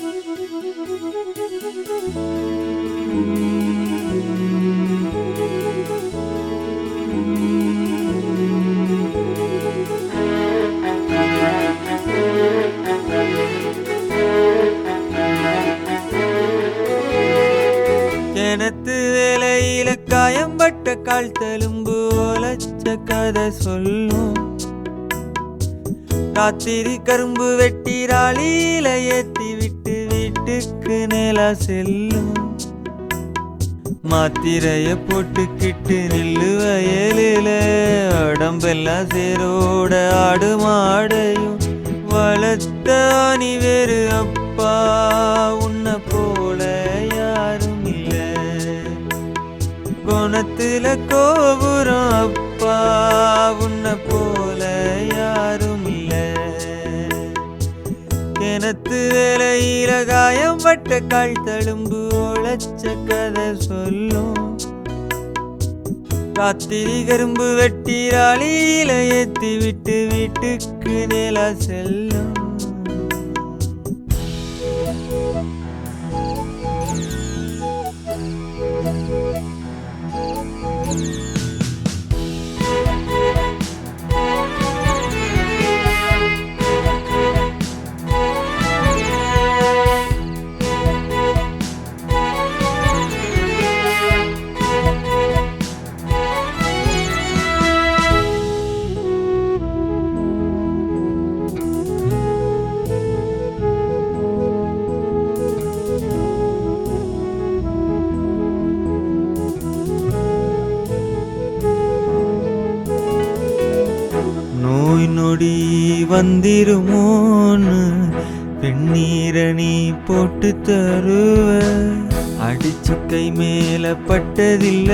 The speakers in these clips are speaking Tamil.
கிணத்து வேலையில காயம்பட்ட கால் தழும்பு ஒலச்ச கதை சொல்லும். ராத்திரி கரும்பு வெட்டி ராளியில ஏத்தி விட்டு வீட்டுக்கு நேலா செல்லும். மாத்திரைய போட்டுக்கிட்டு நெல்லு வயலில உடம்பெல்லாம் சேரோட ஆடு மாடையும் வளர்த்த நீ வேறு அப்பா உன்னை போல யாரும் இல்ல. குணத்துல கோபுரம் அப்பா உன்னை போல யாரும் இல்ல. கிணத்து வேலையில காயம்பட்ட கால் தழும்பு ஒலச்ச கதை சொல்லும். ராத்திரி கரும்பு வெட்டி ராளியில ஏத்தி விட்டு வீட்டுக்கு நேலா செல்லும். நோய் நொடி வந்திருமோன்னு பெண்ணீரை நீ போட்டு தருவ. அடிச்சு கை மேல பட்டதில்ல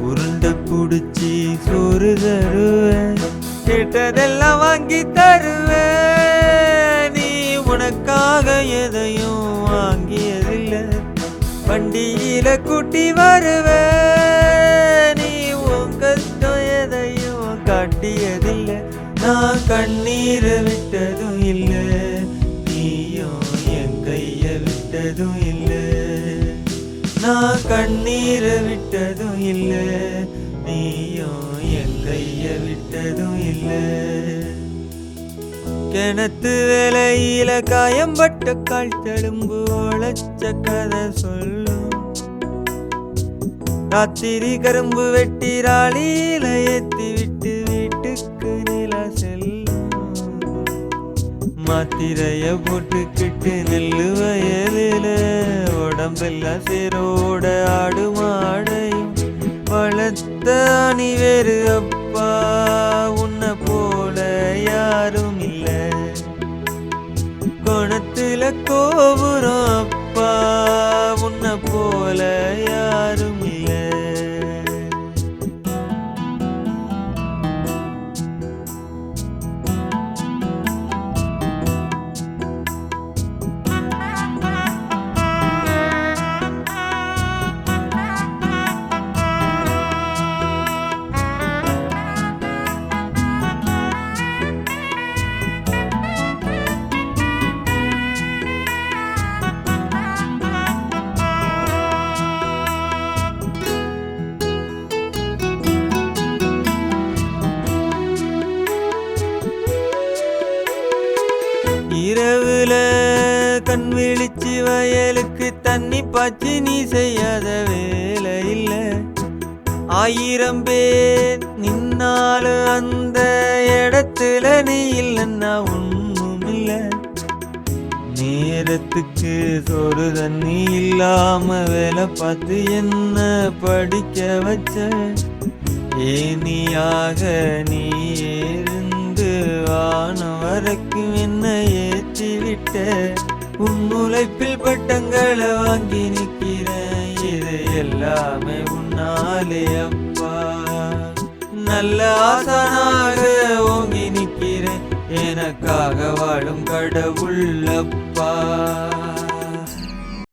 உருண்டை புடிச்சி சோறு தருவ. கேட்டதெல்லாம் வாங்கி தருவ. நீ உனக்காக எதையும் வாங்கியதில்ல. வண்டியில கூட்டி வருவ. நீ உன் கஷ்டம் எதையும் காட்டியதில்ல. நான் கண்ணீரை விட்டதும் இல்ல. நீயும் என் கைய விட்டதும் இல்ல. நான் கண்ணீரை விட்டதும் இல்ல. நீயும் என் கைய விட்டதும் இல்ல. கிணத்து வேலையில காயம்பட்ட கால் தழும்பு ஒலச்ச கதை சொல்லும். ராத்திரி கரும்பு வெட்டி ராளியில ஏத்தி விட்டு வீட்டுக்கு நிலா செல்லும். மாத்திரைய போட்டுக்கிட்டு நெல்லு வயலில உடம்பெல்லாம் சேரோட ஆடு மாடையும் வளர்த்த நீ வேறு அப்பா உன்னை போல யாரும் இல்ல. குணத்துல கோபுரம் அப்பா உன்னை போல யாரும் இல்ல. இரவுல கண் விழிச்சு வயலுக்கு தண்ணி பாய்ச்சி நீ செய்யாத வேலை இல்ல. 1000 பேர் நின்னாலும் அந்த இடத்துல நீ இல்லைன்னா ஒண்ணும் இல்ல. நேரத்துக்கு சோறு தண்ணி இல்லாம வேலை பார்த்து என்ன படிக்க வச்ச. ஏனியாக நீ இருந்து வானம் வரைக்கும் என்ன ஏற்றி விட்ட. உன் உழைப்பில் பட்டங்களை வாங்கி நிற்கிறேன். இது எல்லாமே உன்னாலே அப்பா. நல்ல ஆசானாக ஓங்கி நிற்கிறேன். எனக்காக வாழும் கடவுள் அப்பா.